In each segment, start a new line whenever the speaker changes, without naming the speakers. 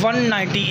190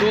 2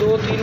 2-3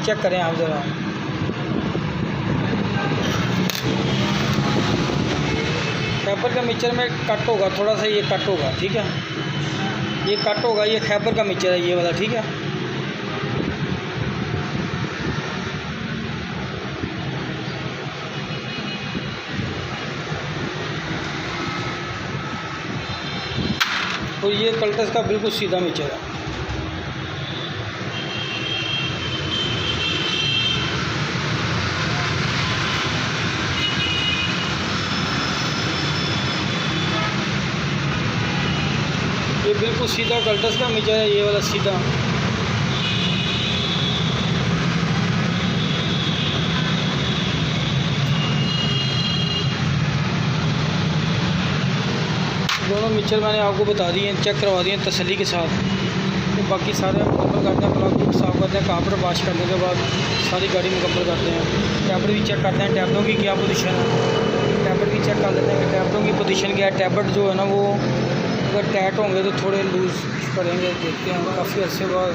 check करें आप ज़रा। खैबर का मिक्सचर में कट होगा, थोड़ा सा ये कट होगा, ठीक है, ये कट होगा, ये खैबर का मिक्सचर है ये वाला, ठीक है। और ये कल्टस का बिल्कुल सीधा मिक्सचर है। ये बिल्कुल सीधा कल्टस का मिक्सचर है, ये वाला सीधा। दोनों मिक्सचर मैंने आपको बता दिए, चेक करवा दिए तसल्ली के साथ। तो बाकी सारे मुकम्मल करते हैं, प्लग को साफ़ करते हैं, कापर वाश करने के बाद सारी गाड़ी मुकम्मल करते हैं। टैबलेट भी चेक करते हैं, टैबलों की क्या पोजीशन है, टैबलेट भी चेक कर लेते हैं कि टैबलों की पोजीशन क्या है। टैबलेट जो है ना वो अगर टाइट होंगे तो थोड़े लूज़ करेंगे, देखते हैं काफ़ी अर्से बाद।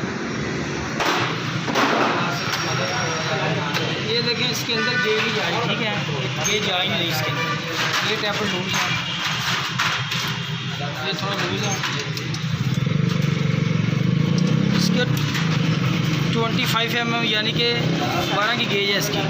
ये देखें इसके अंदर गेज ही जा रही, ठीक है, गेज जा ही नहीं रही इसके अंदर। ये टैबलेट लूज़ है, ये थोड़ा लूज़ है। इसके 25 mm यानी कि 12 की गेज है इसकी।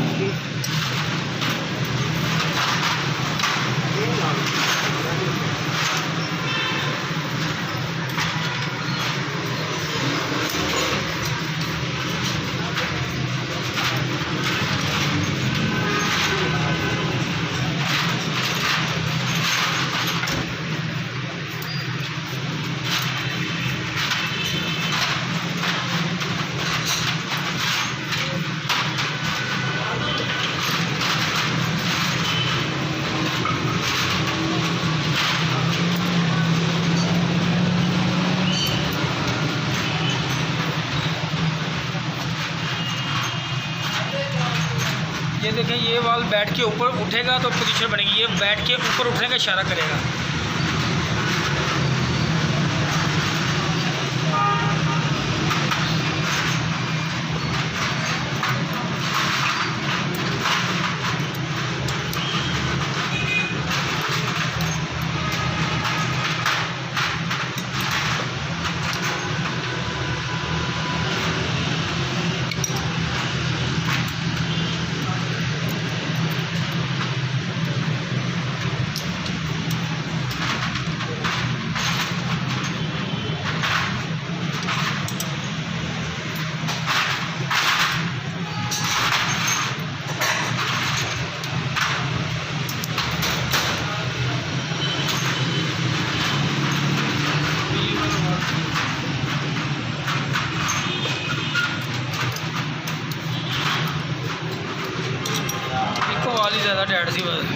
ये देखें, ये वाल बैठ के ऊपर उठेगा तो पोजीशन बनेगी, ये बैठ के ऊपर उठने का इशारा करेगा। वाली ज़्यादा टाइट सी बस।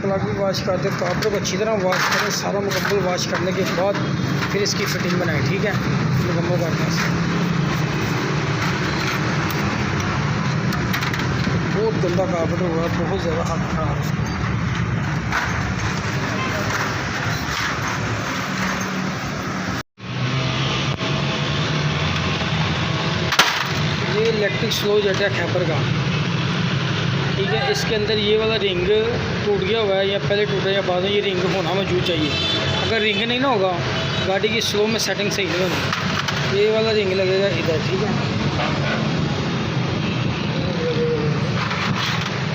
प्लग भी वाश कर दे, कापर को अच्छी तरह वाश करें। सारा मुकम्मल वाश करने के बाद फिर इसकी फिटिंग बनाएं, ठीक है, मुकम्मल करने से। बहुत गंदा कापर हुआ, बहुत ज़्यादा हाथ खराब है। ये इलेक्ट्रिक स्लो जेट है खैबर का, ठीक है। इसके अंदर ये वाला रिंग टूट गया हुआ है, या पहले टूटा या बाद में, ये रिंग होना मौजूद चाहिए। अगर रिंग नहीं ना होगा गाड़ी की स्लो में सेटिंग सही नहीं होगी। ये वाला रिंग लगेगा इधर, ठीक है।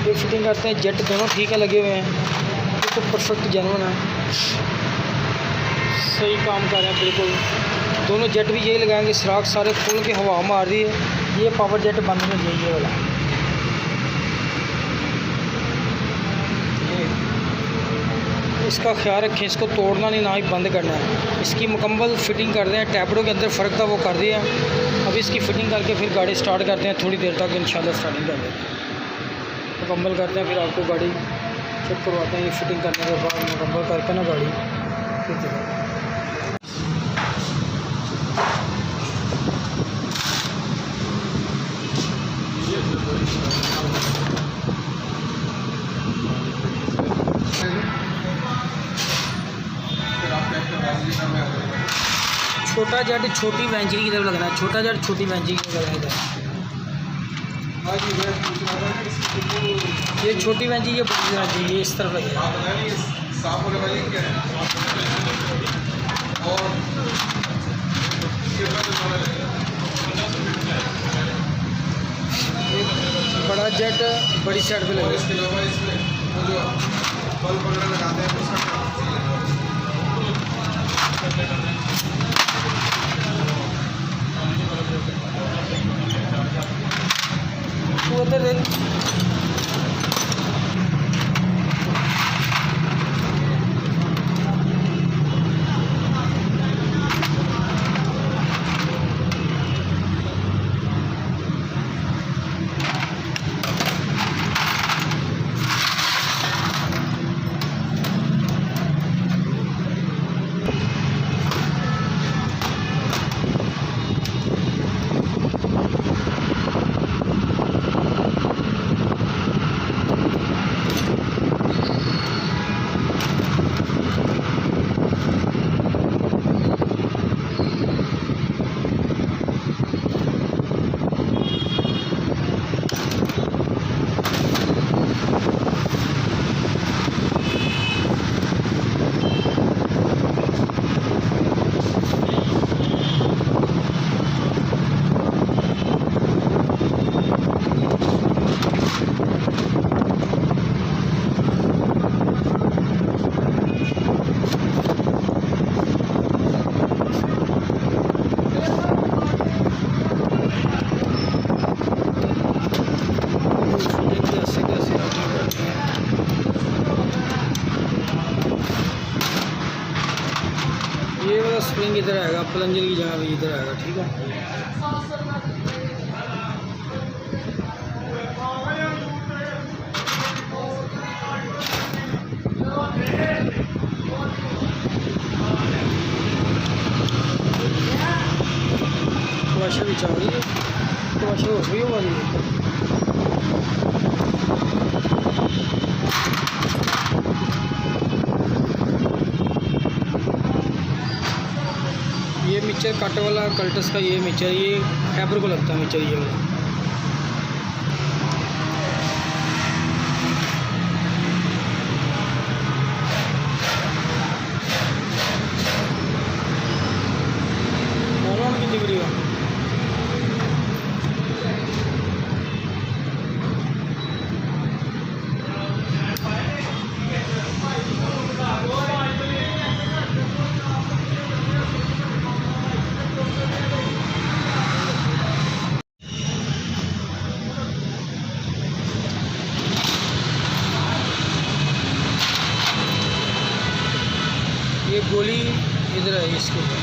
ये फिटिंग करते हैं, जेट दोनों ठीक है लगे हुए हैं, तो परफेक्ट जेन्युइन है, सही काम कर रहे हैं बिल्कुल। दोनों जेट भी यही लगाएंगे, सुराख सारे खोल के हवा मार रही है। ये पावर जेट बंद में ये वाला, ये इसका ख्याल रखें, इसको तोड़ना नहीं, ना ही बंद करना है। इसकी मुकम्मल फिटिंग कर दें, टैबरों के अंदर फ़र्क था वो कर दिया। अब इसकी फ़िटिंग करके फिर गाड़ी स्टार्ट करते हैं, थोड़ी देर तक इंशाल्लाह स्टार्टिंग कर देते हैं, मुकम्मल करते हैं। फिर आपको गाड़ी चेक करवाते हैं, ये फिटिंग करने के बाद मुकम्मल करके ना गाड़ी फिर दिखाते हैं। छोटा जेट छोटी वेंचरी की तरफ लगना है, छोटा जेट छोटी वेंचरी की तरफ लगना है। ये छोटी वेंचरी ये बड़ी जाना चाहिए, इस तरफ लगेगा। बड़ा जेट बड़ी साइड पे लगेगा।
इसके अलावा इसमें वो जो बल्ब वगैरह लगाते हैं उसका
वो उधर ये वाला स्प्रिंग इधर आएगा, प्लंजर की जगह भी इधर आएगा, ठीक है। वाशर भी चल रही है, तो वाशर हो गई वाली है। ये मिक्सचर कट वाला कल्टस का ये मिक्सचर, ये फैबर को लगता है मिक्सचर ये वाला। मोनोन की डिग्री है। ये गोली इधर है इसके ऊपर।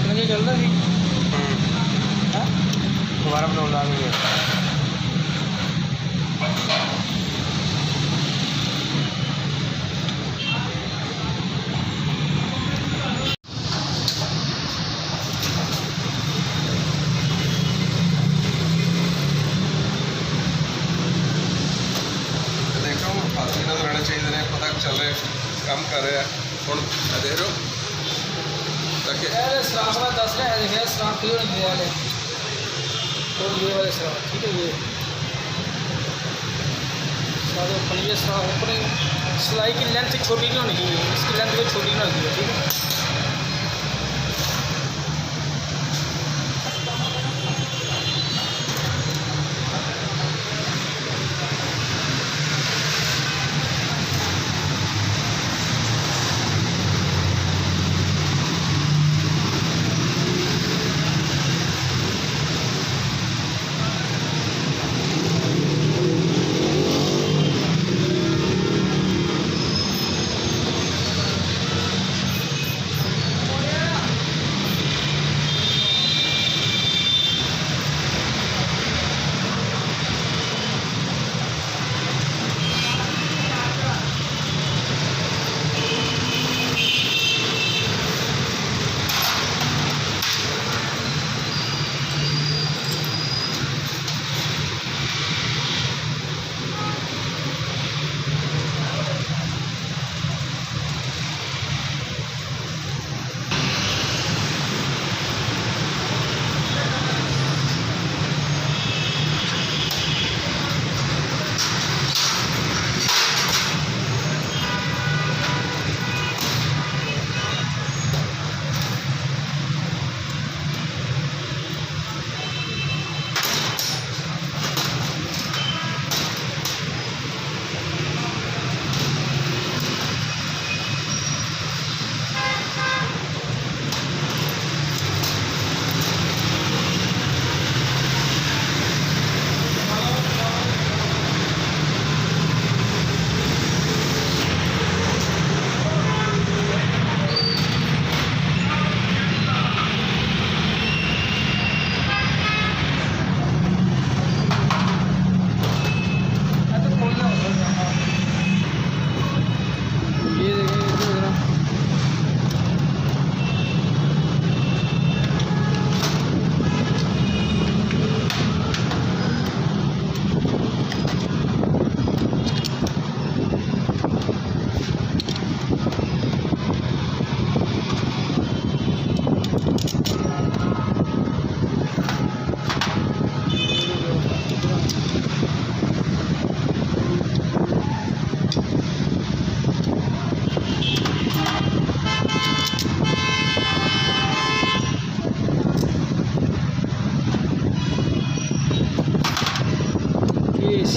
मुझे चल रहा थी दोबारा अपना उड़ा के
नजर आना चाहिए, पता चल रहा है काम कर रहे हैं। और देख रहे हो ताकि
सराख वाला 10 है, देखिए सराख क्लियर नहीं दिया वाले, और ये वाले सराख, ठीक है। ये सारे पलिए सराख ऊपर, सिलाई की लेंथ छोटी नहीं होनी चाहिए, इसकी लेंथ भी छोटी नहीं होनी चाहिए, ठीक है।